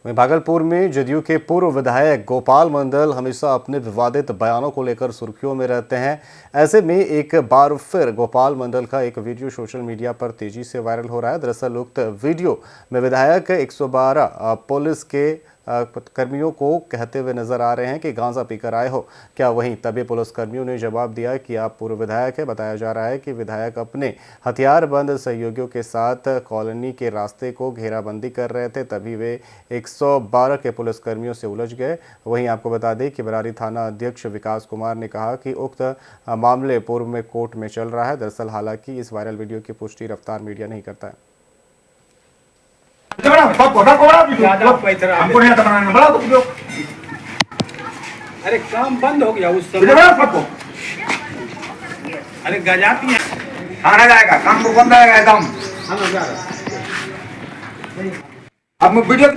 वहीं भागलपुर में जदयू के पूर्व विधायक गोपाल मंडल हमेशा अपने विवादित बयानों को लेकर सुर्खियों में रहते हैं। ऐसे में एक बार फिर गोपाल मंडल का एक वीडियो सोशल मीडिया पर तेजी से वायरल हो रहा है। दरअसल उक्त वीडियो में विधायक 112 पुलिस के कर्मियों को कहते हुए नजर आ रहे हैं कि गांजा पीकर आए हो क्या। वहीं तभी पुलिस कर्मियों ने जवाब दिया कि आप पूर्व विधायक है। बताया जा रहा है कि विधायक अपने हथियारबंद सहयोगियों के साथ कॉलोनी के रास्ते को घेराबंदी कर रहे थे, तभी वे 112 के पुलिस कर्मियों से उलझ गए। वहीं आपको बता दें कि बरारी थाना अध्यक्ष विकास कुमार ने कहा कि उक्त मामले पूर्व में कोर्ट में चल रहा है। दरअसल हालांकि इस वायरल वीडियो की पुष्टि रफ्तार मीडिया नहीं करता है। अरे काम बंद हो गया उस समय। अरे गजाती है खाना जाएगा, काम को बंद रहेगा एकदम। अब वीडियो